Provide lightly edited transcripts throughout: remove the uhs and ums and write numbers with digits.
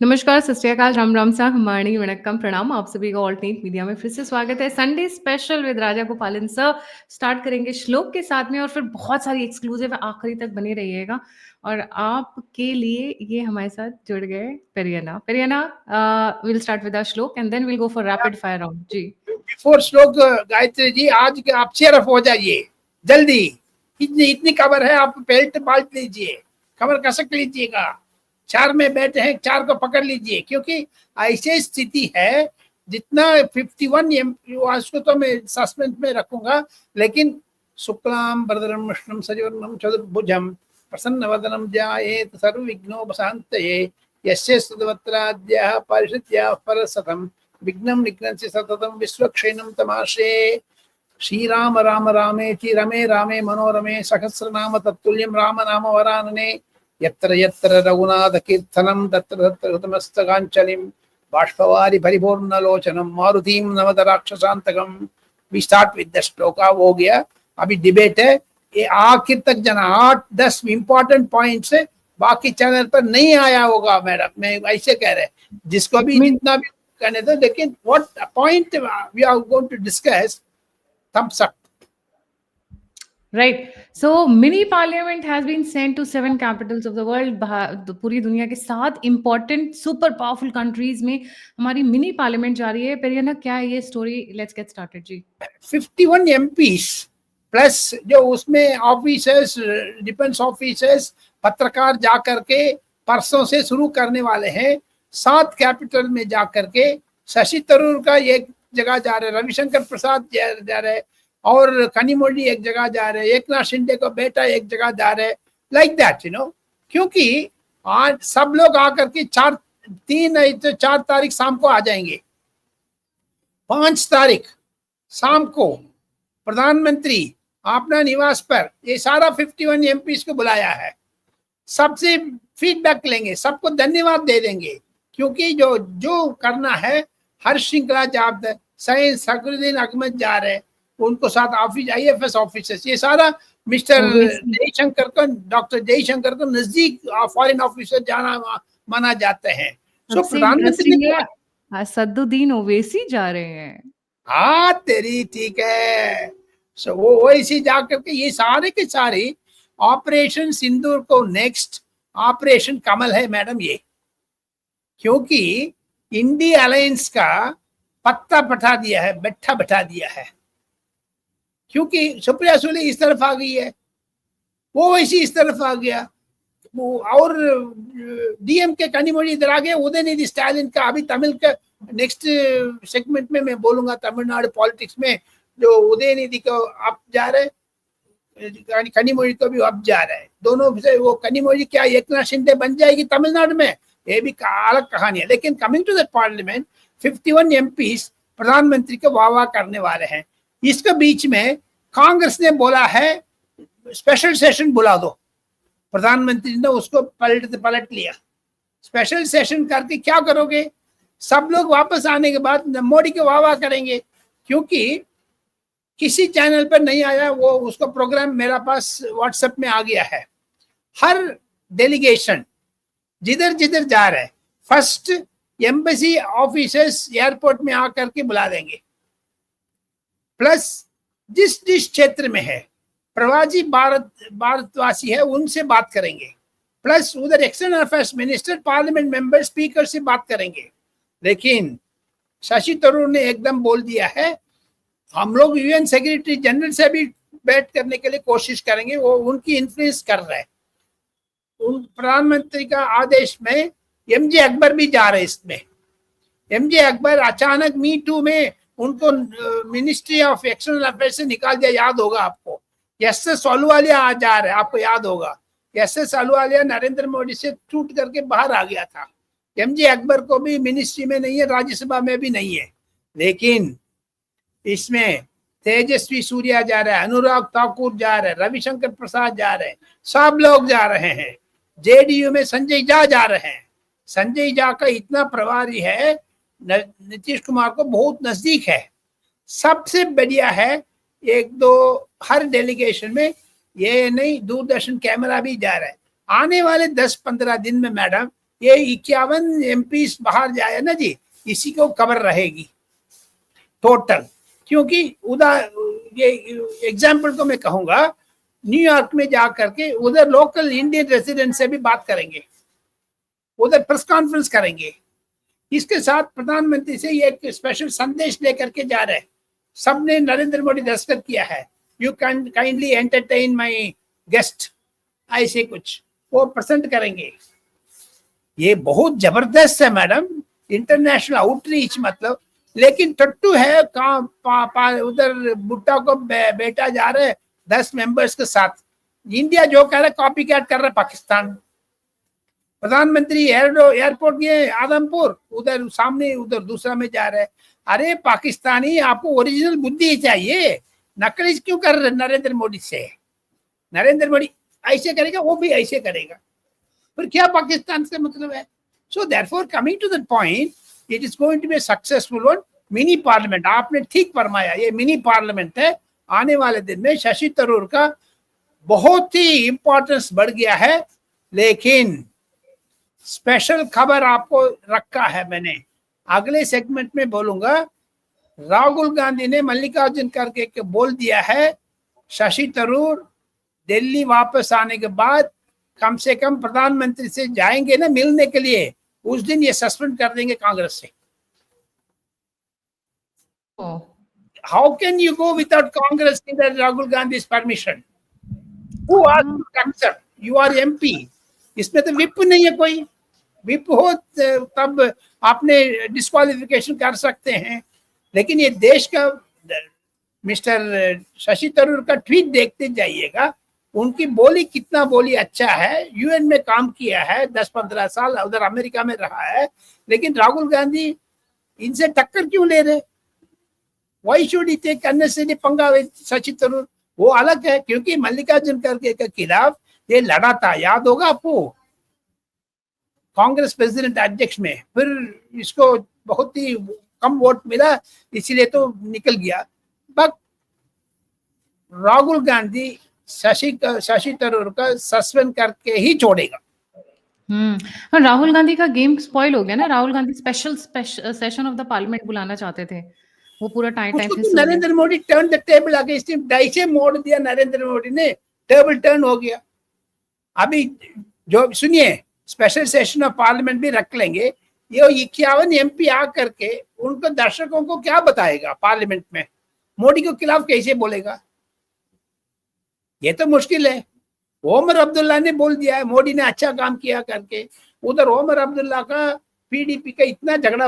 नमस्कार, सत श्री अकाल, राम राम सा, खमाणी, वणक्कम, प्रणाम। आप सभी का ऑल्टरनेट मीडिया में फिर से स्वागत है। संडे स्पेशल विद राजा गोपालन सर स्टार्ट करेंगे श्लोक के साथ में और फिर बहुत सारी एक्सक्लूसिव आखिरी तक बने रहिएगा। और आपके लिए ये हमारे साथ जुड़ गए पेरियाना। पेरियाना, will start with shlok and then will go for rapid fire round. जी, बिफोर श्लोक, गायत्री जी आज के आप चेयर अप हो जाइए जल्दी। इतनी इतनी कवर है, आप बेल्ट बांट लीजिए, कवर कसक लीजिएगा। चार में बैठे हैं, चार को पकड़ लीजिए, क्योंकि ऐसी स्थिति है। जितना 51 उसको तो मैं सस्पेंस में रखूंगा, लेकिन शुक्लाम वरदरम विष्णुम सजीवनम चतुर्भुजम प्रसन्नवदनम ध्यायेत् सर्वविघ्नोपशान्तये यस्य सुदवत्राद्यः परिषद्यः परसतम् विघ्नं निघ्नन्ति सततं विश्वक्षेणं तमाश्रे। श्रीराम राम रामेति रमे रामे मनोरमे सहस्रनाम तत्तुल्यं राम नाम वरानने। यत्र यत्र रघुनाथ कीर्तनं तत्र तत्र हृतमस्तकाञ्चलिं बाष्पवारि परिपूर्णलोचनं मारुतिं नमत राक्षसान्तकं। We start with the shloka. हो गया, अभी डिबेट है। ये आखिर तक जना 8-10 इंपॉर्टेंट पॉइंट्स है, बाकी चैनल पर नहीं आया होगा मैडम, मैं ऐसे कह रहे। जिसको भी जितना भी करने दो, लेकिन what point we are going to discuss, thumbs up. Right. So mini parliament has been sent to 7 capitals of the world. पूरी दुनिया के 7 इंपॉर्टेंट सुपर पावरफुल कंट्रीज में हमारी मिनी पार्लियामेंट जा रही है। पेरियाना, क्या है ये स्टोरी? लेट्स गेट स्टार्टेड जी। 51 एमपीस प्लस जो उसमें ऑफिसर्स, डिफेंस ऑफिसर्स, पत्रकार जा करके परसों से शुरू करने वाले हैं। 7 कैपिटल में जा करके शशि थरूर का एक जगह जा रहे, रविशंकर प्रसाद जा रहे, और कनिमोझी एक जगह जा रहे, एकनाथ शिंदे का बेटा एक जगह जा रहे, लाइक दैट क्योंकि आज सब लोग आकर के 4 तारीख शाम को आ जाएंगे। 5 तारीख शाम को प्रधानमंत्री अपना निवास पर ये सारा 51 एमपीस को बुलाया है। सबसे फीडबैक लेंगे, सबको धन्यवाद दे देंगे, क्योंकि जो जो करना है हर श्रृंखला जाप सैयद सकरुद्दीन अहमद जा रहे, उनको साथ ऑफिस IFS ऑफिसर्स, ये सारा मिस्टर जयशंकर को, डॉक्टर जयशंकर को नजदीक फॉरेन ऑफिसर जाना माना जाते हैं। सो प्रधानमंत्री ने असदुद्दीन ओवैसी जा रहे हैं। हाँ तेरी, ठीक है। सो वो इसी जाकर के ये सारे के सारे ऑपरेशन सिंदूर को नेक्स्ट ऑपरेशन कमल है मैडम ये, क्योंकि इंडिया अलायंस का पत्ता बैठा दिया है, बैठा दिया है। क्योंकि सुप्रिया सुले इस तरफ आ गई है, वो वैसी इस तरफ आ गया, और DMK कनिमोझी इधर आ गया, उदयनिधि स्टालिन का। अभी तमिल का नेक्स्ट सेगमेंट में मैं बोलूंगा, तमिलनाडु पॉलिटिक्स में जो उदयनिधि को अब जा रहे, कनिमोझी को भी अब जा रहे हैं। दोनों से वो कनिमोझी क्या एकनाथ शिंदे बन जाएगी तमिलनाडु में, ये भी अलग कहानी है। लेकिन coming to the parliament, 51 MPs प्रधानमंत्री को वाह करने वाले हैं। इसके बीच में कांग्रेस ने बोला है स्पेशल सेशन बुला दो, प्रधानमंत्री ने उसको पलट लिया। स्पेशल सेशन करके क्या करोगे? सब लोग वापस आने के बाद मोदी को वाह करेंगे, क्योंकि किसी चैनल पर नहीं आया वो, उसका प्रोग्राम मेरा पास व्हाट्सएप में आ गया है। हर डेलीगेशन जिधर जिधर जा रहे, फर्स्ट एम्बेसी ऑफिसर्स एयरपोर्ट में आकर के बुला देंगे, प्लस जिस जिस क्षेत्र में है प्रवासी भारतवासी है उनसे बात करेंगे, प्लस उधर external affairs minister, parliament member, speaker से बात करेंगे। लेकिन शशि थरूर ने एकदम बोल दिया है हम लोग UN सेक्रेटरी जनरल से भी बैठ करने के लिए कोशिश करेंगे, वो उनकी इन्फ्लुएंस कर रहे हैं। उन प्रधानमंत्री का आदेश में MJ अकबर भी जा रहे इसमें। MJ अकबर अचानक मी टू में उनको मिनिस्ट्री ऑफ एक्सटर्नल अफेयर्स से निकाल दिया, याद होगा आपको। SS अहलूवालिया आ जा रहे, आपको याद होगा। SS अहलूवालिया नरेंद्र मोदी से टूट करके बाहर आ गया था। MJ अकबर को भी मिनिस्ट्री में नहीं है, राज्यसभा में भी नहीं है। लेकिन इसमें तेजस्वी सूर्या जा रहा है, अनुराग ठाकुर जा रहे हैं, रविशंकर प्रसाद जा रहे हैं, सब लोग जा रहे हैं। JDU में संजय झा जा रहे हैं। संजय झा का इतना प्रभारी है, नीतीश कुमार को बहुत नजदीक है। सबसे बढ़िया है, 1-2 हर डेलीगेशन में, ये नहीं दूरदर्शन कैमरा भी जा रहा है। आने वाले 10-15 दिन में मैडम ये 51 MP बाहर जाए ना जी, इसी को कवर रहेगी टोटल। क्योंकि ये एग्जाम्पल को मैं कहूंगा, न्यूयॉर्क में जा करके उधर लोकल इंडियन रेसिडेंट से भी बात करेंगे, उधर प्रेस कॉन्फ्रेंस करेंगे। इसके साथ प्रधानमंत्री से ये एक स्पेशल संदेश लेकर के जा रहे हैं। सबने नरेंद्र मोदी दस्तखत किया है, you can kindly entertain my guest, ऐसे कुछ वो प्रेजेंट करेंगे। ये बहुत जबरदस्त है मैडम, इंटरनेशनल आउटरीच मतलब। लेकिन टट्टू है कहाँ उधर भुट्टा को बेटा जा रहे 10 मेंबर्स के साथ। इंडिया जो कह रहा है कॉपी कैट कर रहा है पाकिस्तान। प्रधानमंत्री एयरपोर्ट गए आदमपुर, उधर सामने उधर दूसरा में जा रहे हैं। अरे पाकिस्तानी, आपको ओरिजिनल बुद्धि चाहिए, नकली क्यों कर रहे नरेंद्र मोदी से? नरेंद्र मोदी ऐसे करेगा, वो भी ऐसे करेगा, फिर क्या पाकिस्तान से मतलब है? So therefore coming to the point, it is going to be successful one mini parliament. आपने ठीक फरमाया, ये मिनी पार्लियामेंट है। आने वाले दिन में शशि थरूर का बहुत ही इंपॉर्टेंस बढ़ गया है। लेकिन स्पेशल खबर आपको रखा है मैंने, अगले सेगमेंट में बोलूंगा। राहुल गांधी ने मल्लिकार्जुन खड़गे बोल दिया है, शशि थरूर दिल्ली वापस आने के बाद कम से कम प्रधानमंत्री से जाएंगे ना मिलने के लिए, उस दिन ये सस्पेंड कर देंगे कांग्रेस से। How can you go without Congress without Rahul Gandhi permission? Who asked you to accept? You are MP। इसमें तो विप नहीं है कोई। विप हो तब आपने डिस्क्वालिफिकेशन कर सकते हैं। लेकिन ये देश का मिस्टर शशि थरूर का ट्वीट देखते जाइएगा, उनकी बोली कितना बोली अच्छा है। UN में काम किया है 10-15 साल, उधर अमेरिका में रहा है। लेकिन राहुल गांधी इनसे टक्कर क्यों ले रहे? Why should he take unnecessary पंगा विद शशि थरूर? वो अलग है, क्योंकि मल्लिकार्जुन खड़गे के खिलाफ ये लड़ा था, याद होगा आपको, कांग्रेस प्रेसिडेंट अध्यक्ष में। फिर इसको बहुत ही कम वोट मिला, इसीलिए तो निकल गया। बट राहुल गांधी शशि थरूर का सस्पेंड करके ही छोड़ेगा। और राहुल गांधी का गेम स्पॉइल हो गया ना। Rahul Gandhi special session of the parliament बुलाना चाहते थे, वो पूरा टाइम उसको मिस तो हो गया। Narendra Modi turn the table against him, ऐसे मोड़ दिया नरेंद्र मोदी ने, टेबल टर्न हो गया। अभी जो सुनिए, स्पेशल सेशन ऑफ पार्लियामेंट भी रख लेंगे। ये 51 MP आ करके उनको दर्शकों को क्या बताएगा पार्लियामेंट में? मोदी के खिलाफ कैसे बोलेगा? ये तो मुश्किल है। ओमर अब्दुल्ला ने बोल दिया है मोदी ने अच्छा काम किया करके। उधर ओमर अब्दुल्ला का PDP का इतना झगड़ा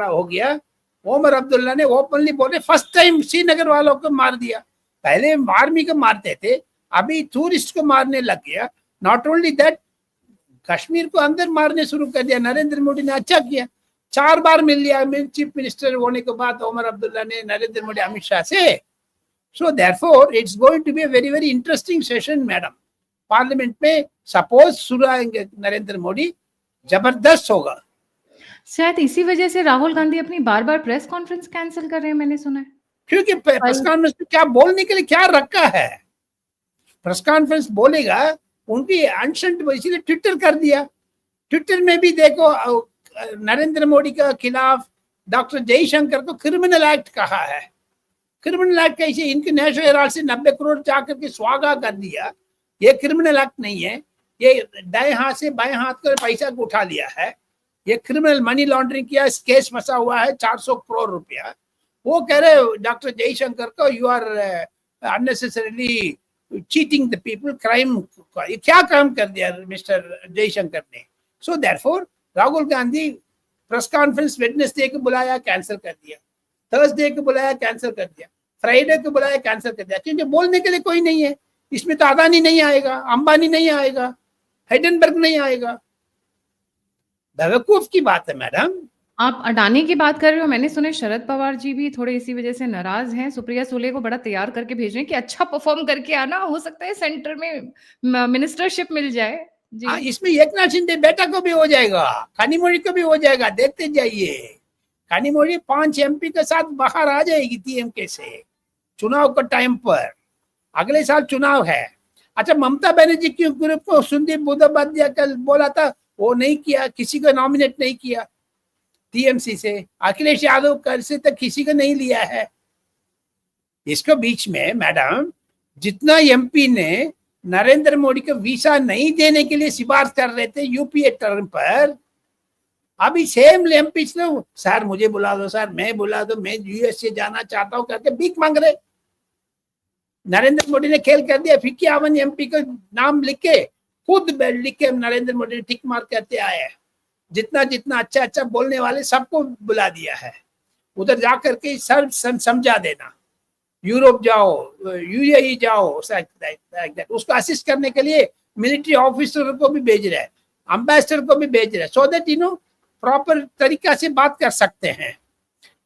हो गया। ओमर अब्दुल्ला ने ओपनली बोले, फर्स्ट टाइम श्रीनगर वालों को मार दिया। पहले आर्मी को मारते थे, अभी टूरिस्ट को मारने लग गया। नॉट ओनली दैट, कश्मीर को अंदर मारने शुरू कर दिया। नरेंद्र मोदी ने अच्छा किया, 4 बार मिल लिया चीफ मिनिस्टर होने के बाद ओमर अब्दुल्ला ने नरेंद्र मोदी अमित शाह से। So therefore, it's going to be a very, very interesting session, madam. Parliament में सपोज शुरू आएंगे नरेंद्र मोदी, जबरदस्त होगा। शायद इसी वजह से राहुल गांधी अपनी बार-बार प्रेस कॉन्फ्रेंस कैंसिल कर रहे हैं, मैंने सुना है। क्योंकि प्रेस कॉन्फ्रेंस में क्या बोलने के लिए क्या रखा है? प्रेस कॉन्फ्रेंस बोलेगा, उनकी अनशंट, इसीलिए ट्विटर कर दिया। ट्विटर में भी देखो, नरेंद्र मोदी के खिलाफ डॉक्टर जयशंकर को क्रिमिनल एक्ट कहा है। क्रिमिनल एक्ट कैसे? इनके नेशनल हेराल्ड से 90 करोड़ जाकर के स्वागा कर दिया। ये क्रिमिनल एक्ट नहीं है, ये दाएं हाथ से बाएं हाथ कर पैसा को उठा लिया है। ये क्रिमिनल मनी लॉन्ड्रिंग किया, केस फंसा हुआ है 400 करोड़ रुपया। वो कह रहे डॉक्टर जयशंकर को, you are unnecessarily cheating the people, crime. ये क्या काम कर दिया मिस्टर जयशंकर ने? So therefore Rahul Gandhi press conference Wednesday को बुलाया, कैंसिल कर दिया। थर्सडे को बुलाया, कैंसिल कर दिया। फ्राइडे को बुलाया, कैंसिल कर दिया। क्योंकि बोलने के लिए कोई नहीं है। इसमें तो अदानी नहीं आएगा, अंबानी नहीं आएगा, हाइडेनबर्ग नहीं आएगा। बेवकूफ की बात है मैडम। आप अडानी की बात कर रहे हो, मैंने सुना शरद पवार जी भी थोड़े इसी वजह से नाराज हैं। सुप्रिया सुले को बड़ा तैयार करके भेज रहे हैं कि अच्छा परफॉर्म करके आना, हो सकता है सेंटर में मिनिस्टरशिप मिल जाए। जी। हाँ, इसमें एकनाथ शिंदे बेटा को भी हो जाएगा, कनिमोड़ी को भी हो जाएगा, देखते जाइए। कनिमोड़ी 5 MP के साथ बाहर आ जाएगी TMK से चुनाव का टाइम पर। अगले साल चुनाव है। अच्छा, ममता बनर्जी की ग्रुप को सुदीप बंदोपाध्याय कल बोला था वो नहीं किया, किसी को नॉमिनेट नहीं किया टीएमसी से, अखिलेश यादव कर से तक किसी को नहीं लिया है। इसके बीच में मैडम जितना एमपी ने नरेंद्र मोदी को वीसा नहीं देने के लिए सिफारिश कर रहे थे यूपीए टर्म पर, अभी सेम एमपी लोग सर मुझे बुला दो, सर मैं बुला दो, मैं यूएसए जाना चाहता हूं करके भीख मांग रहे। नरेंद्र मोदी ने खेल कर दिया, 51 एमपी को नाम लिख के खुद लिख के नरेंद्र मोदी ने टिक मार करते आए हैं। जितना जितना अच्छा अच्छा बोलने वाले सबको बुला दिया है, उधर जा करके सब समझा देना, यूरोप जाओ, यूएई जाओ, उसको असिस्ट करने के लिए मिलिट्री ऑफिसर को भी भेज रहे हैं, अम्बेसडर को भी भेज रहे हैं, सो दैट प्रॉपर तरीका से बात कर सकते हैं।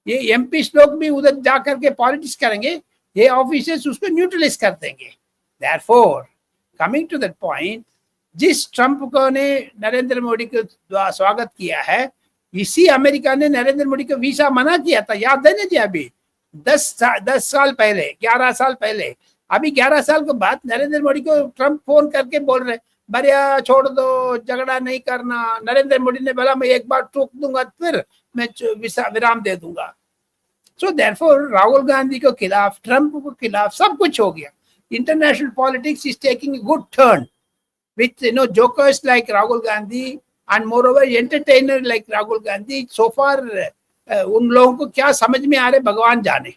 ये एमपी लोग भी उधर जा करके पॉलिटिक्स करेंगे, ये ऑफिसर्स उसको न्यूट्रलाइज कर देंगे। Therefore coming to that point, जिस ट्रंप को ने नरेंद्र मोदी को स्वागत किया है, इसी अमेरिका ने नरेंद्र मोदी को वीसा मना किया था, याद है ना जी? अभी 10 साल पहले, 11 साल पहले। अभी 11 साल के बाद नरेंद्र मोदी को ट्रंप फोन करके बोल रहे बढ़िया छोड़ दो, झगड़ा नहीं करना। नरेंद्र मोदी ने बोला मैं एक बार टोक दूंगा फिर मैं विराम दे दूंगा। सो देयरफॉर राहुल गांधी को खिलाफ, ट्रंप को खिलाफ सब कुछ हो गया। International politics is taking a good turn with jokers like Rahul Gandhi and moreover entertainer like Rahul Gandhi. So far उन लोगों को क्या समझ में आ रहे भगवान जाने।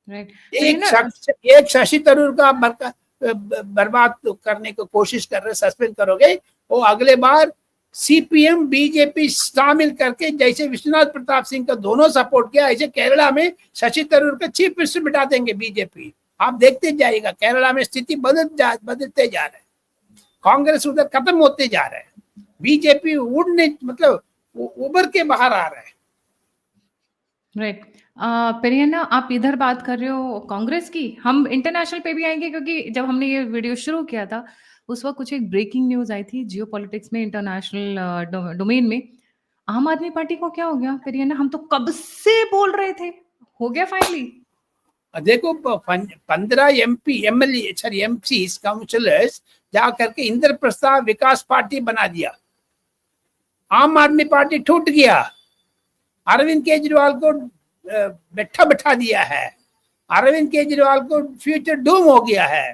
right. एक शशि थरूर का बर्बाद करने की कोशिश कर रहे, सस्पेंड करोगे, वो अगले बार सीपीएम बीजेपी शामिल करके जैसे विश्वनाथ प्रताप सिंह का दोनों सपोर्ट किया, ऐसे केरला में शशि थरूर का चीफ मिनिस्टर बिठा देंगे बीजेपी। आप देखते जाइएगा केरला में स्थिति बदलते जा रहे हैं, कांग्रेस उधर खत्म होते जा रहे हैं, बीजेपी उड़ने मतलब उभर के बाहर आ रहे हैं। राइट। पेरियाना, आप इधर बात कर रहे हो कांग्रेस की, हम इंटरनेशनल पे भी आएंगे क्योंकि जब हमने ये वीडियो शुरू किया था उस वक्त कुछ एक ब्रेकिंग न्यूज आई थी जियो पॉलिटिक्स में, इंटरनेशनल डोमेन में। आम आदमी पार्टी को क्या हो गया पेरियाना? हम तो कब से बोल रहे थे, हो गया फाइनली। देखो 15 एमपी काउंसिलर्स जा करके इंद्र प्रस्ताव विकास पार्टी बना दिया, आम आदमी पार्टी टूट गया, अरविंद केजरीवाल को बैठा दिया है, अरविंद केजरीवाल को फ्यूचर डूम हो गया है।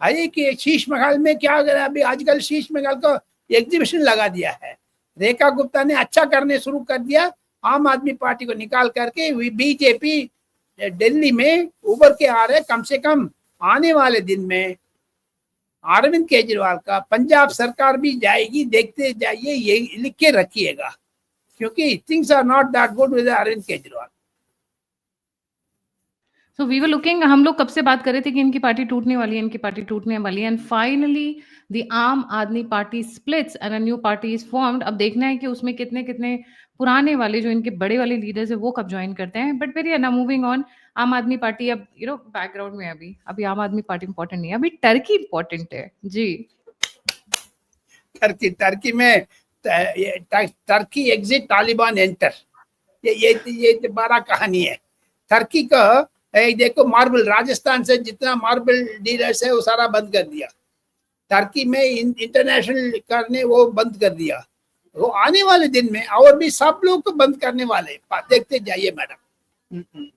अरे कि शीश महल में क्या अभी आजकल शीश महल को एग्जीबिशन लगा दिया है। रेखा गुप्ता ने अच्छा करने शुरू कर दिया, आम आदमी पार्टी को निकाल करके बीजेपी दिल्ली में उभर के आ रहे। कम से कम आने वाले दिन में अरविंद केजरीवाल का पंजाब सरकार भी जाएगी, देखते जाइए, ये लिख के रखिएगा, क्योंकि things are not that good with Arvind Kejriwal. So we were looking, हम लोग कब से बात कर रहे थे कि इनकी पार्टी टूटने वाली है, इनकी पार्टी टूटने वाली है, एंड फाइनली द आम आदमी party splits and a new party is formed. अब देखना है कि उसमें कितने कितने पुराने वाले जो इनके बड़े वाले लीडर्स है वो कब ज्वाइन करते हैं। बट फिर ना मूविंग ऑन, आम आदमी पार्टी अब बैकग्राउंड में, अभी आम आदमी पार्टी इंपॉर्टेंट नहीं है, अभी टर्की इंपॉर्टेंट है जी। टर्की में टर्की एग्जिट तालिबान एंटर, ये बड़ा कहानी है। टर्की का देखो, मार्बल राजस्थान से जितना मार्बल डीलर्स है वो सारा बंद कर दिया, टर्की में इंटरनेशनल करने वो बंद कर दिया। वो आने वाले दिन में और भी सब लोग को बंद करने वाले, देखते जाइए मैडम।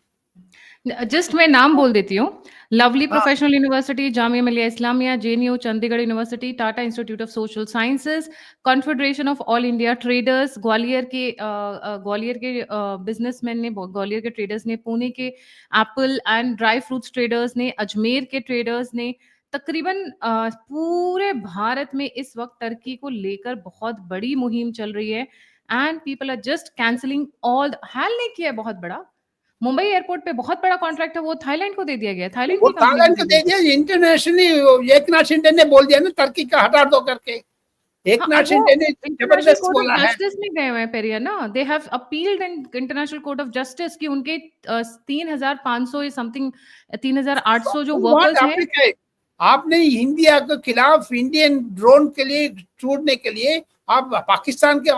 जस्ट मैं नाम बोल देती हूँ, lovely professional university, Jamia Millia Islamia, JNU, Chandigarh university, Tata institute of social sciences, confederation of all India traders, Gwalior के बिजनेसमैन ने, ग्वालियर के ट्रेडर्स ने, पुणे के Apple and dry fruits traders ने, अजमेर के ट्रेडर्स ने, तकरीबन पूरे भारत में इस वक्त टर्की को लेकर बहुत बड़ी मुहिम चल रही है and people are just cancelling all. हाल ने किया है बहुत बड़ा, मुंबई एयरपोर्ट पे बहुत बड़ा कॉन्ट्रैक्ट है वो थाईलैंड को दे दिया गया, थाईलैंड की थाईलैंड को दे दिया। इंटरनेशनली एकनाथ शिंदे ने बोल दिया ना टर्की का हटा दो करके, एकनाथ शिंदे ने जबरदस्त बोला है। जस्टिस में गए हुए हैं पेरिया ना, they have appealed in international court of justice कि उनके 3,500 या समथिंग 3,800 जो वर्कर्स हैं, आपने इंडिया के खिलाफ इंडियन ड्रोन के लिए छोड़ने के लिए आप पाकिस्तान के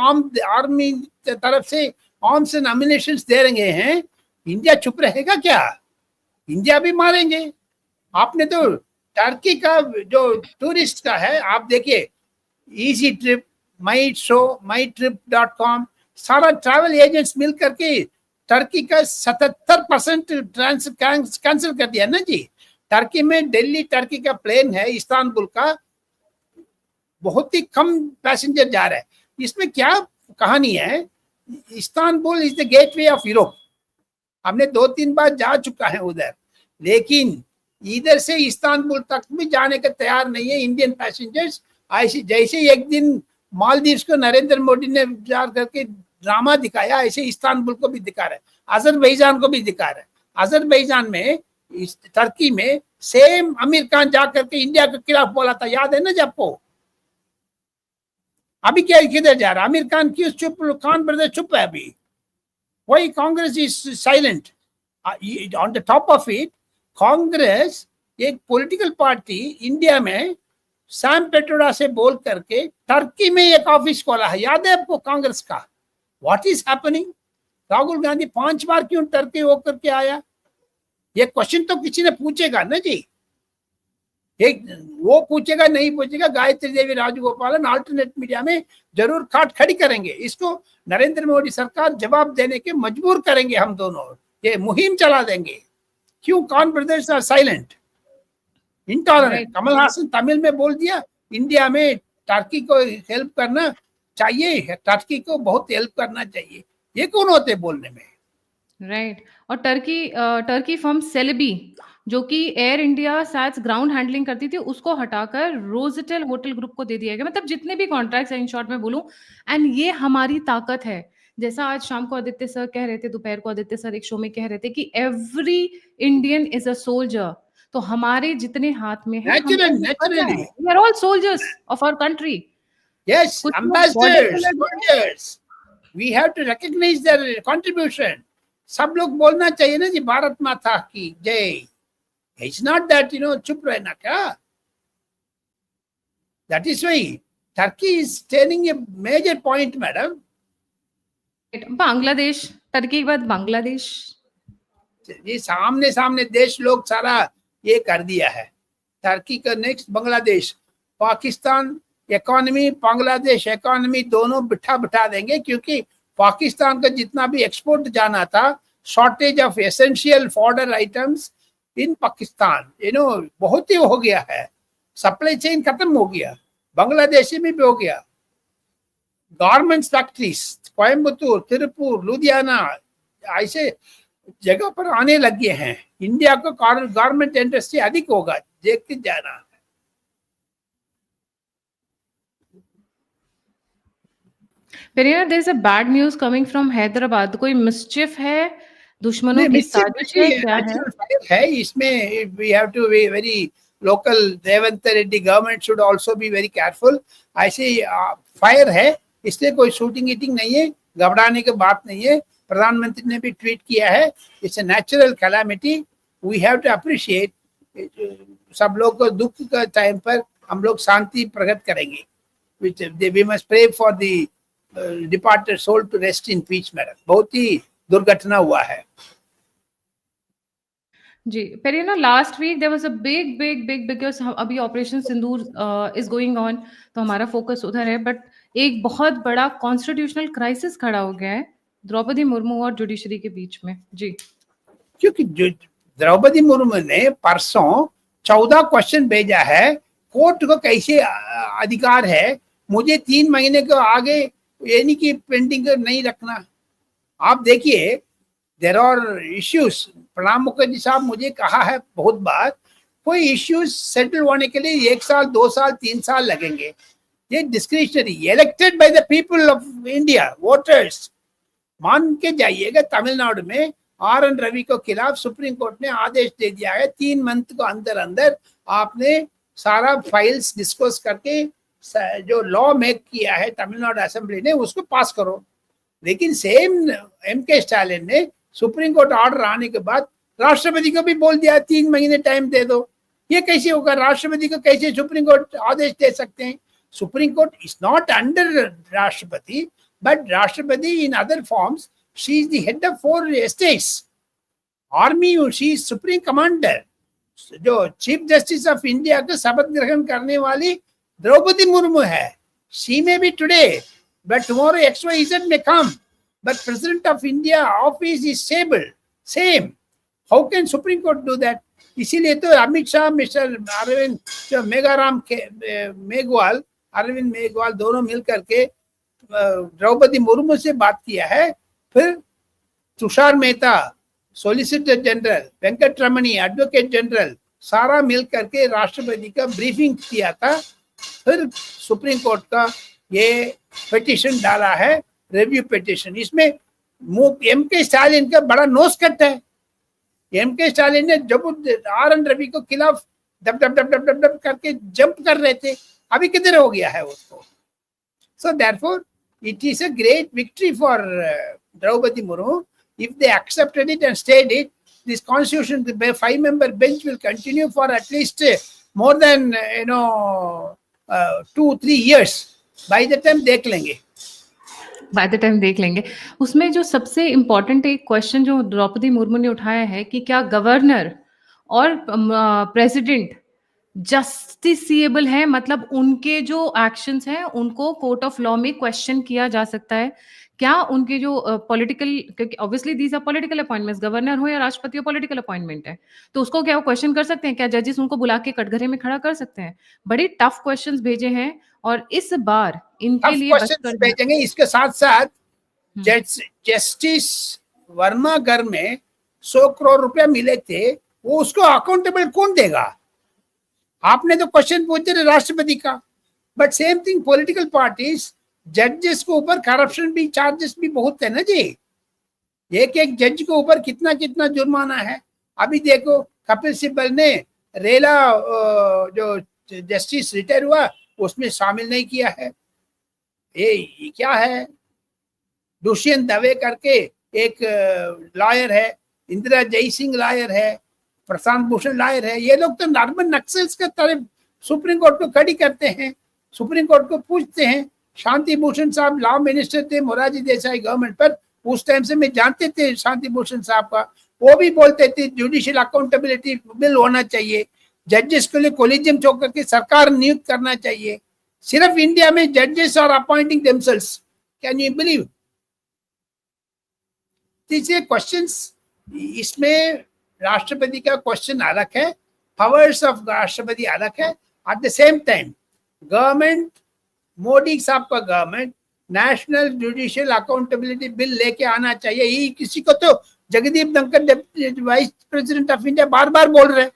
आर्मी तरफ से आर्म्स एंड एम्युनिशंस दे रहे हैं, इंडिया चुप रहेगा क्या? इंडिया भी मारेंगे। आपने तो टर्की का जो टूरिस्ट का है, आप देखिए इजी ट्रिप, माई शो, mytrip.com, सारा ट्रैवल एजेंट्स मिल करके टर्की का 77% कैंसिल कर दिया ना जी। टर्की में, दिल्ली टर्की का प्लेन है इस्तांबुल का, बहुत ही कम पैसेंजर जा रहा है। इसमें क्या कहानी है? Istanbul is the gateway of Europe. हमने 2-3 बार जा चुका है उधर, लेकिन इधर से इस्तांबुल तक भी जाने का तैयार नहीं है इंडियन पैसेंजर्स। ऐसे जैसे एक दिन मालदीव्स को नरेंद्र मोदी ने जा करके ड्रामा दिखाया, ऐसे इस्तांबुल को भी दिखा रहा है, अजरबैजान को भी दिखा रहा है। अजरबैजान में, टर्की में सेम आमिर खान जा करके इंडिया के खिलाफ बोला था, याद है ना जी आपको? अभी क्या किधर जा रहा है आमिर खान? क्यों चुप? खान ब्रदर चुप है अभी। Why Congress is silent? On the top of it, Congress एक पॉलिटिकल पार्टी इंडिया में सैम पेट्रोडा से बोल करके टर्की में एक ऑफिस खोला है, याद है आपको कांग्रेस का? What is happening? Rahul Gandhi 5 बार क्यों टर्की होकर के आया? ये क्वेश्चन तो किसी ने पूछेगा ना जी। एक वो पूछेगा नहीं पूछेगा, गायत्री देवी राजगोपालन अल्टरनेट मीडिया में जरूर खाट खड़ी करेंगे। इसको नरेंद्र मोदी सरकार जवाब देने के मजबूर करेंगे। हम दोनों ये मुहिम चला देंगे। क्यों Khan brothers are silent, intolerant? Kamal Haasan Tamil में बोल दिया, इंडिया में टर्की को हेल्प करना चाहिए, टर्की को बहुत हेल्प करना चाहिए। ये कौन होते बोलने में? राइट। और टर्की फर्म सेलेबी, जो कि Air India SATS ground handling करती थी, उसको हटाकर रोजेटेल होटल ग्रुप को दे दिया गया। मतलब जितने भी कॉन्ट्रैक्ट्स हैं, इन शॉर्ट में बोलूं, एंड ये हमारी ताकत है। जैसा आज शाम को आदित्य सर कह रहे थे, दोपहर को आदित्य सर एक शो में कह रहे थे कि every Indian is a soldier. तो हमारे जितने हाथ में है, Naturally. We are all soldiers of our country. Yes, कुछ लोग ambassadors, border पे लगे हैं। soldiers. We have to recognize their contribution. सब लोग बोलना चाहिए ना जी, भारत माता की जय। It's not that, चुप रहना क्या? That is why Turkey is turning a major point, madam. Bangladesh, Turkey के बाद बांग्लादेश। ये सामने सामने देश लोग सारा ये कर दिया है। टर्की का next Bangladesh, Pakistan economy, Bangladesh economy दोनों बिठा देंगे, क्योंकि पाकिस्तान का जितना भी एक्सपोर्ट जाना था, shortage of essential fodder items in Pakistan, बहुत ही हो गया है। सप्लाई चेन खत्म हो गया, बांग्लादेश में भी हो गया। गारमेंट्स फैक्ट्रीज कोयम्बतूर, तिरुपुर, लुधियाना ऐसे जगह पर आने लगे हैं। इंडिया को गारमेंट इंडस्ट्री अधिक होगा, देख के जाना। पेरिया, there is a bad news coming from Hyderabad. कोई मिस्चिफ है, दुश्मनों की साजिश है, क्या है? इसमें we have to be very local. Revanth Reddy government should also be very careful. ऐसे फायर है, इसलिए कोई शूटिंग ईटिंग नहीं है, घबराने की बात नहीं है। प्रधानमंत्री ने भी ट्वीट किया है, it's a natural calamity, we have to appreciate. सब लोग को दुख का टाइम पर हम लोग शांति प्रकट करेंगे। We must pray for the departed soul to rest in peace. Madam, बहुत ही दुर्घटना हुआ है जी। पेरिया, last week there was a big because अभी operation Sindoor is going on, तो हमारा फोकस उधर है। बट एक बहुत बड़ा कॉन्स्टिट्यूशनल क्राइसिस खड़ा हो गया है द्रौपदी मुर्मू और जुडिशरी के बीच में जी। क्योंकि द्रौपदी मुर्मू ने परसों 14 क्वेश्चन भेजा है, कोर्ट को कैसे अधिकार है मुझे 3 महीने को आगे यानी कि पेंडिंग नहीं रखना। आप देखिए, there are issues. Pranab Mukherjee साहब मुझे कहा है बहुत बार, कोई इश्यूज सेटल होने के लिए 1 साल, 2 साल, 3 साल लगेंगे। ये discretionary, elected by the people of India, voters. मान के जाइएगा, तमिलनाडु में RN रवि को खिलाफ सुप्रीम कोर्ट ने आदेश दे दिया है, 3 मंथ को अंदर अंदर आपने सारा फाइल्स डिस्कस करके जो लॉ मेक किया है तमिलनाडु असेंबली ने, उसको पास करो। लेकिन सेम MK स्टालिन ने सुप्रीम कोर्ट ऑर्डर आने के बाद राष्ट्रपति को भी बोल दिया 3 महीने टाइम दे दो। ये कैसे होगा? राष्ट्रपति को कैसे सुप्रीम कोर्ट आदेश दे सकते हैं? Supreme court is not under राष्ट्रपति, बट राष्ट्रपति in other forms, she is the head of 4 states army, she is supreme commander. जो चीफ जस्टिस ऑफ इंडिया का शपथ ग्रहण करने वाली द्रौपदी मुर्मू है। She may be today, but tomorrow XYZ may come. But President of India office is stable, same. How can Supreme Court do that? इसीलिए तो Amit Shah, mister Arvind Megharam Meghwal, Arvind Meghwal दोनों मिल करके द्रौपदी मुर्मू से बात किया है. फिर तुषार मेहता, सोलिसिटर जनरल, वेंकट रमणी, एडवोकेट जनरल, सारा मिल करके राष्ट्रपति का ब्रीफिंग किया था. फिर सुप्रीम कोर्ट का ये पिटीशन डाला है, रिव्यू पिटीशन. इसमें एम.के. स्टालिन का बड़ा नोस कट है. एम.के. स्टालिन ने जब आर.एन. रवि को खिलाफ डब डब डब डब डब डब करके जंप कर रहे थे, अभी किधर हो गया है उसको. So therefore it is a great victory for Draupadi Murmu. If they accepted it and stayed it, this constitution, the 5-member bench will continue for at least more than 2-3 years. By the time देख लेंगे. By the time देख लेंगे. उसमें जो सबसे important एक question जो द्रौपदी मुर्मू ने उठाया है कि क्या गवर्नर और प्रेसिडेंट जस्टिसिएबल है, मतलब उनके जो एक्शंस हैं उनको कोर्ट ऑफ लॉ में क्वेश्चन किया जा सकता है क्या? उनके जो पॉलिटिकल, क्योंकि obviously these are political appointments, governor हो या राष्ट्रपति हो, पॉलिटिकल अपॉइंटमेंट है, तो उसको क्या वो क्वेश्चन कर सकते हैं? क्या जजेस उनको बुला के कटघरे में खड़ा कर सकते हैं? बड़े टफ क्वेश्चंस भेजे हैं और इस बार इनके लिए क्वेश्चन भेजेंगे. इसके साथ साथ जस्टिस वर्मा घर में 100 करोड़ रुपया मिले थे, वो उसको अकाउंटेबल कौन देगा? आपने तो क्वेश्चन पूछे राष्ट्रपति का. But same thing political parties, जजेस के ऊपर करप्शन भी, चार्जेस भी बहुत है ना जी. एक एक जज के ऊपर कितना कितना जुर्माना है. अभी देखो कपिल सिब्बल ने रेला जो जस्टिस रिटायर हुआ उसमें शामिल नहीं किया है. ये क्या है? दुष्यंत दवे करके एक लॉयर है, इंदिरा जयसिंह लॉयर है, प्रशांत भूषण लॉयर है. ये लोग तो नॉर्मल नक्सल्स के तरफ सुप्रीम कोर्ट को खड़ी करते हैं, सुप्रीम कोर्ट को पूछते हैं. शांति भूषण साहब लॉ मिनिस्टर थे मोरारजी देसाई गवर्नमेंट पर, उस टाइम से मैं जानते थे शांति भूषण साहब का. वो भी बोलते थे जुडिशियल अकाउंटेबिलिटी बिल होना चाहिए, जजेस के लिए कोलिजियम चौक करके सरकार नियुक्त करना चाहिए. सिर्फ इंडिया में जजेस are appointing themselves. Can you believe? तीसरे क्वेश्चंस, इसमें राष्ट्रपति का क्वेश्चन अलग है, पावर्स ऑफ राष्ट्रपति अलग है. At the same time government, Modi साहब का government national judicial accountability bill लेके आना चाहिए. ये किसी को तो Jagdeep Dhankhar vice president of India बार बार बोल रहे,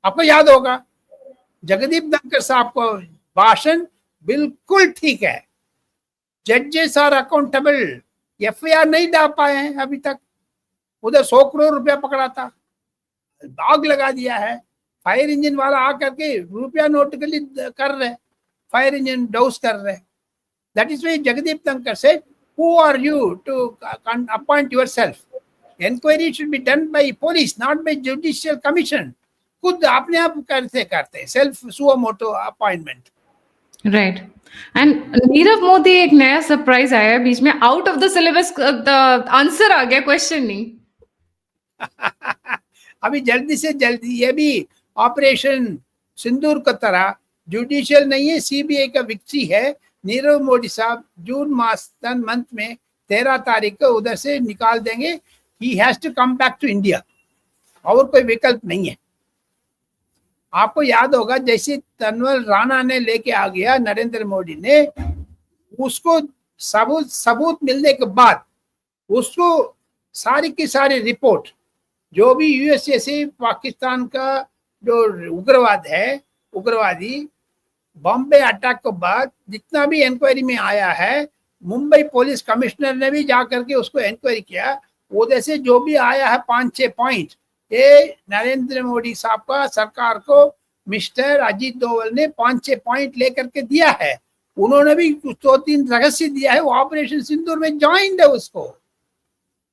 आपको याद होगा. जगदीप धनखड़ साहब को भाषण बिल्कुल ठीक है. जजेस आर अकाउंटेबल. एफआईआर नहीं डाल पाए हैं अभी तक. उधर 100 करोड़ रुपया पकड़ा था, दाग लगा दिया है. फायर इंजन वाला आकर के रुपया नोट के लिए कर रहे, फायर इंजन डाउस कर रहे. That is why Jagdeep Dhankhar said, who are you to appoint yourself? Inquiry should be done by police, not by judicial commission. खुद अपने आप करते self suo motu appointment. Right. And Nirav Modi, एक नया सरप्राइज आया बीच में, out of the syllabus answer आ गया, क्वेश्चन नहीं. अभी जल्दी से जल्दी, ये भी ऑपरेशन सिंदूर की तरह जुडिशियल नहीं है, सीबीआई का विक्ट्री है. नीरव मोदी साहब जून मंथ में 13 तारीख को उधर से निकाल देंगे. He has to come back to India, और कोई विकल्प नहीं है. आपको याद होगा जैसे तनवर राणा ने लेके आ गया नरेंद्र मोदी ने, उसको सबूत मिलने के बाद उसको सारी की सारी रिपोर्ट, जो भी यूएसए से पाकिस्तान का जो उग्रवाद है, उग्रवादी बॉम्बे अटैक के बाद जितना भी इंक्वायरी में आया है, मुंबई पुलिस कमिश्नर ने भी जाकर के उसको इंक्वायरी किया. उधर से जो भी आया है 5-6 पॉइंट, ये नरेंद्र मोदी साहब का सरकार को मिस्टर अजीत डोवल ने 5-6 पॉइंट लेकर के दिया है. उन्होंने भी 2-3 रहस्य दिया है, वो ऑपरेशन सिंदूर में ज्वाइंट है उसको.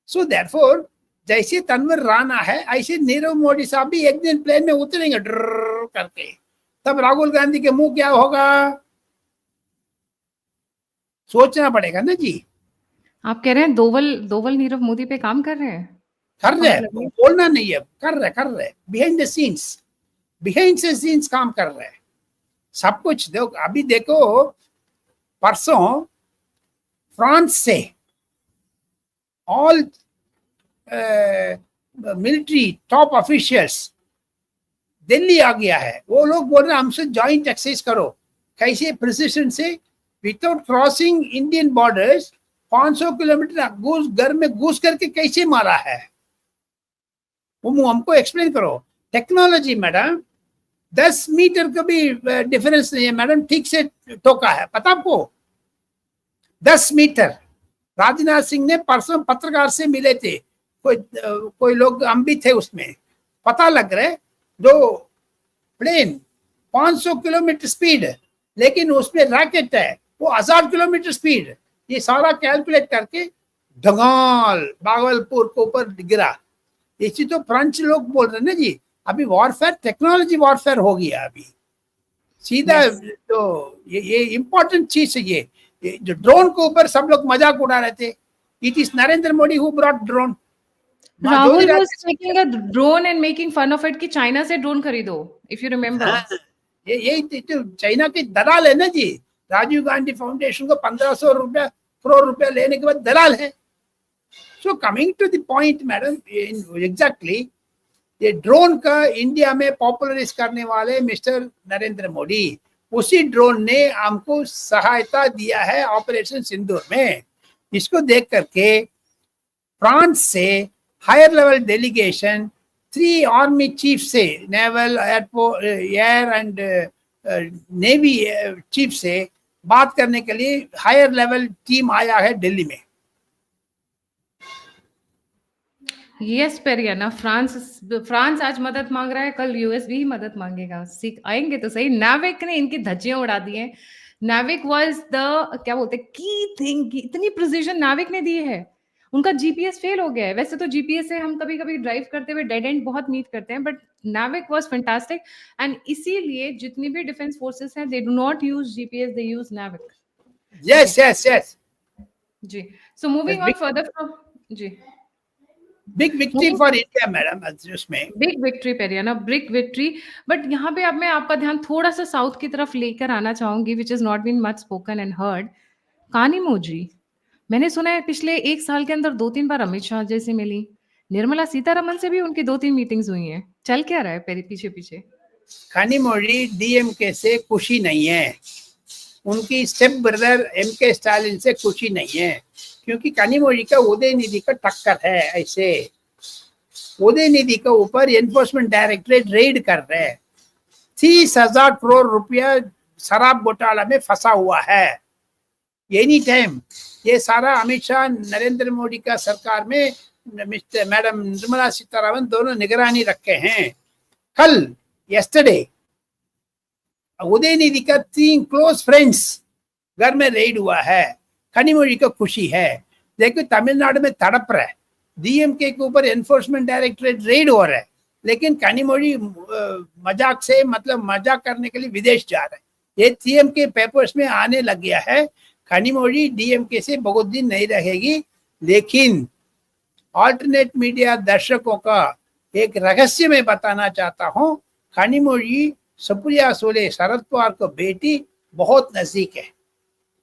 सो देयरफॉर जैसे तनवर राणा है, ऐसे नीरव मोदी साहब भी एक दिन प्लेन में उतरेंगे ड्र करके. तब राहुल गांधी के मुंह क्या होगा, सोचना पड़ेगा ना जी. आप कह रहे हैं दोवल नीरव मोदी पे काम कर रहे हैं? कर रहे, बोलना नहीं है, कर रहे बिहाइंड द सीन्स काम कर रहे हैं. सब कुछ देखो, अभी देखो परसों फ्रांस से all military top officials Delhi आ गया है। वो लोग बोल रहे हैं हमसे जॉइंट एक्सरसाइज करो। कैसे प्रिसिशन से without crossing Indian borders 500 kilometre घुस घर में घुस करके कैसे मारा है, वो हमको एक्सप्लेन करो। टेक्नोलॉजी मैडम, 10 मीटर का भी डिफरेंस नहीं है मैडम, ठीक से ठोका है, पता आपको? 10 मीटर। राजनाथ सिंह ने परसों पत्रकार से मिले थे, कोई लोग, हम भी थे उसमें, पता लग रहा है जो प्लेन 500 किलोमीटर स्पीड लेकिन उसमें रॉकेट है वो 1000 किलोमीटर स्पीड, ये सारा कैलकुलेट करके धगाल भागलपुर के ऊपर गिरा। इसी तो फ्रेंच लोग बोल रहे हैं ना जी, अभी वॉरफेयर टेक्नोलॉजी वॉरफेयर हो गया अभी सीधा। Yes. तो ये इंपॉर्टेंट चीज है। ये जो ड्रोन के ऊपर सब लोग मजाक उड़ा रहे थे, it is Narendra Modi who brought drone. Rahul was taking a drone and making fun of it कि चाइना से ड्रोन खरीदो, if you remember. हाँ, ये तो चाइना के दलाल है ना जी। राजीव गांधी फाउंडेशन को 1500 करोड़ रुपया लेने के बाद दलाल है। So coming to the point madam, exactly ये ड्रोन का इंडिया में पॉपुलराइज करने वाले मिस्टर नरेंद्र मोदी, उसी ड्रोन ने हमको सहायता दिया है ऑपरेशन सिंदूर में। इसको देख करके फ्रांस से higher level delegation 3 army chief से, naval, airport, air and navy chief से बात करने के लिए हायर लेवल टीम आया है दिल्ली में। यस पेरियाना, फ्रांस आज मदद मांग रहा है, कल यूएस भी मदद मांगेगा। सीख आएंगे तो सही। नाविक ने इनकी धज्जियां उड़ा दी हैं। नाविक वाज द क्या बोलते की थिंग, इतनी प्रिसीजन नाविक ने दी है। उनका जीपीएस फेल हो गया है। वैसे तो जीपीएस से हम कभी कभी ड्राइव करते हुए डेड एंड बहुत मीट करते हैं, बट नाविक वाज फैंटास्टिक। एंड इसीलिए जितनी भी डिफेंस फोर्सेस हैं, they do not use GPS, they use NavIC. Yes yes yes जी, so moving on further from, जी, big victory for India madam उसमें। बिग विक्ट्री पेरियाना, बिग विक्ट्री। बट यहाँ पे अब मैं आपका ध्यान थोड़ा सा साउथ की तरफ लेकर आना चाहूंगी, which is not been much spoken and heard. Kanimozhi, मैंने सुना है पिछले 1 साल के अंदर 2-3 बार अमित शाह जी से मिली। निर्मला सीतारमन से भी उनकी 2-3 मीटिंग्स हुई हैं। चल क्या रहा है पीछे पीछे? कानीमोजी डीएमके से खुशी नहीं है, उनकी स्टेप ब्रदर एमके स्टालिन से खुशी नहीं है, क्योंकि कानीमोजी का उदयनिधि का टक्कर है। ऐसे उदयनिधि के ऊपर एनफोर्समेंट डायरेक्टरेट रेड कर रहे हैं। 30,000 करोड़ रुपया शराब घोटाला में फंसा हुआ है। एनी टाइम ये सारा अमित शाह, नरेंद्र मोदी का सरकार में मैडम निर्मला सीतारमन दोनों निगरानी रखे हैं। कल यस्टरडे उदयनिधि का 3 क्लोज फ्रेंड्स घर में रेड हुआ है। कानीमोजी को खुशी है। देखो तमिलनाडु में तड़प रहा है, डीएमके के ऊपर एनफोर्समेंट डायरेक्टरेट रेड हो रहा है, लेकिन कानीमोजी मजाक से, मतलब मजाक करने के लिए विदेश जा रहा है। ये सीएम के पेपर्स में आने लग गया है। कानीमोजी डीएमके से बहुत दिन नहीं रहेगी। लेकिन ऑल्टरनेट मीडिया दर्शकों का एक रहस्य में बताना चाहता हूँ, कानीमोजी सुप्रिया सुले, शरद पवार को बेटी, बहुत नजदीक है,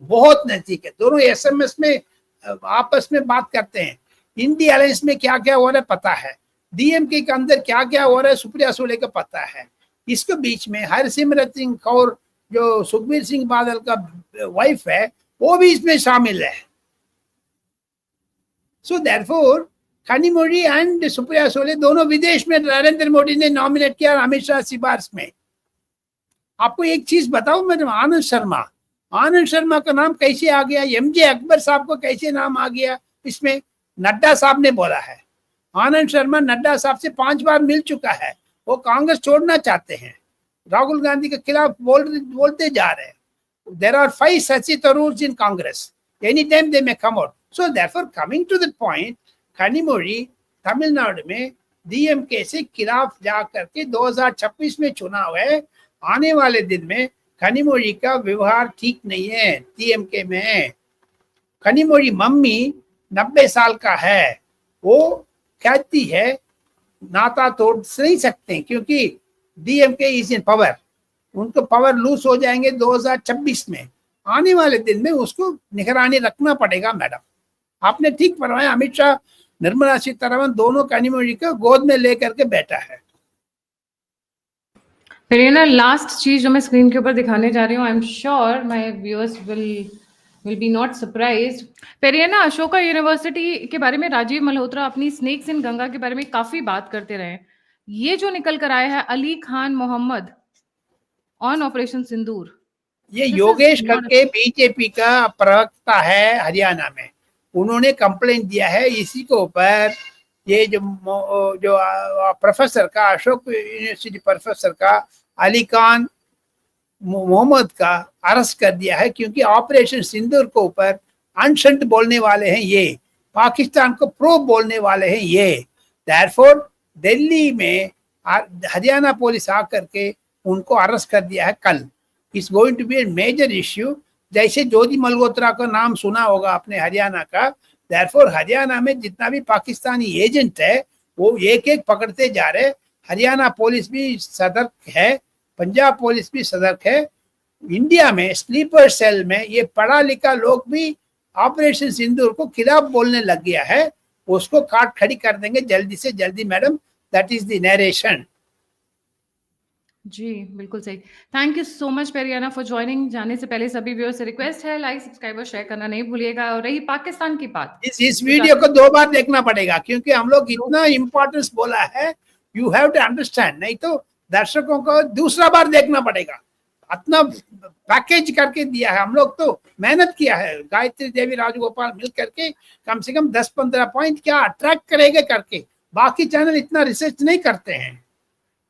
बहुत नजदीक है। दोनों एसएमएस में आपस में बात करते हैं। इंडी अलायंस में क्या क्या हो रहा है पता है, डीएमके के अंदर क्या क्या हो रहा है सुप्रिया सुले को पता है। इसके बीच में हरसिमरत सिंह कौर, जो सुखबीर सिंह बादल का वाइफ है, वो भी इसमें शामिल है। So therefore Kanimozhi and Supriya Sule दोनों विदेश में नरेंद्र मोदी ने नॉमिनेट किया अमित शाह सिफारिश में। आपको एक चीज बताऊं मैडम, आनंद शर्मा का नाम कैसे आ गया, एमजे अकबर साहब को कैसे नाम आ गया इसमें? नड्डा साहब ने बोला है। आनंद शर्मा नड्डा साहब से 5 बार मिल चुका है, वो कांग्रेस छोड़ना चाहते हैं, राहुल गांधी के खिलाफ बोलते जा रहे हैं। There are 5 Shashi Tharoors in Congress, any time they may come out. So therefore coming to the point, Kanimozhi Tamil Nadu में डीएमके से खिलाफ जा करके 2026 में चुनाव है। आने वाले दिन में कानीमोजी का व्यवहार ठीक नहीं है डीएमके में। कानीमोजी मम्मी 90 साल का है, वो कहती है नाता तोड़ नहीं सकते क्योंकि डीएमके इज इन पावर। उनको पावर लूज हो जाएंगे 2026 में, आने वाले दिन में उसको निगरानी रखना पड़ेगा मैडम। आपने ठीक फरमाया, अमित शाह निर्मला सीतारमण दोनों कन्यामणि को गोद में लेकर के बैठा है। फिर ये ना लास्ट चीज जो मैं स्क्रीन के ऊपर दिखाने जा रही हूँ, I am sure my viewers will be not surprised. फिर ये ना अशोका यूनिवर्सिटी के बारे में राजीव मल्होत्रा अपनी स्नेक्स इन गंगा के बारे में काफी बात करते रहे। ये जो निकल कर आया है अली खान मोहम्मद ऑन ऑपरेशन सिंदूर, ये This is योगेश not करके बीजेपी का प्रवक्ता है हरियाणा में, उन्होंने कंप्लेंट दिया है इसी के ऊपर। ये जो प्रोफेसर का, अशोक यूनिवर्सिटी प्रोफेसर का अली खान मोहम्मद का अरेस्ट कर दिया है, क्योंकि ऑपरेशन सिंदूर के ऊपर अनशंट बोलने वाले हैं ये, पाकिस्तान को प्रो बोलने वाले हैं ये। देयरफॉर दिल्ली में हरियाणा पुलिस आकर के उनको अरेस्ट कर दिया है कल। It's going to be a major issue. जैसे ज्योति मल्होत्रा का नाम सुना होगा आपने हरियाणा का, देयरफॉर हरियाणा में जितना भी पाकिस्तानी एजेंट है वो एक एक पकड़ते जा रहे। हरियाणा पुलिस भी सतर्क है, पंजाब पुलिस भी सतर्क है। इंडिया में स्लीपर सेल में ये पढ़ा लिखा लोग भी ऑपरेशन सिंदूर को खिलाफ बोलने लग गया है, उसको काट खड़ी कर देंगे जल्दी से जल्दी madam. That is the narration. जी बिल्कुल सही। Thank you so much Periyana for joining. जाने से पहले सभी व्यूअर्स से रिक्वेस्ट है लाइक सब्सक्राइब और शेयर करना नहीं भूलिएगा। और रही पाकिस्तान की बात, इस वीडियो को 2 बार देखना पड़ेगा, क्योंकि हम लोग इतना इंपॉर्टेंस बोला है, यू हैव टू अंडरस्टैंड, नहीं तो दर्शकों को दूसरा बार देखना पड़ेगा। इतना पैकेज करके दिया है, हम लोग तो मेहनत किया है, गायत्री देवी राजगोपाल मिल करके कम से कम 10-15 पॉइंट क्या अट्रैक्ट करेगा करके, बाकी चैनल इतना रिसर्च नहीं करते हैं।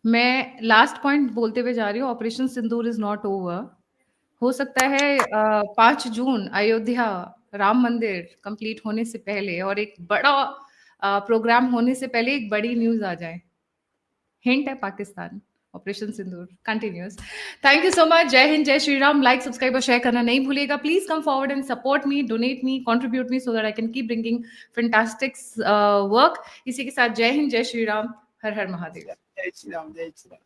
मैं लास्ट पॉइंट बोलते हुए जा रही हूँ, operation Sindoor is not over. हो सकता है 5 जून अयोध्या राम मंदिर कंप्लीट होने से पहले और एक बड़ा प्रोग्राम होने से पहले एक बड़ी न्यूज आ जाए। हिंट है Pakistan, operation Sindoor continues. Thank you so much. जय हिंद, जय श्री राम। लाइक सब्सक्राइब और शेयर करना नहीं भूलिएगा। Please come forward and support me, donate me, contribute me, so that I can keep bringing fantastic work. इसी के साथ जय हिंद, जय श्री राम, हर हर महादेव। जय श्री राम, जय श्री राम।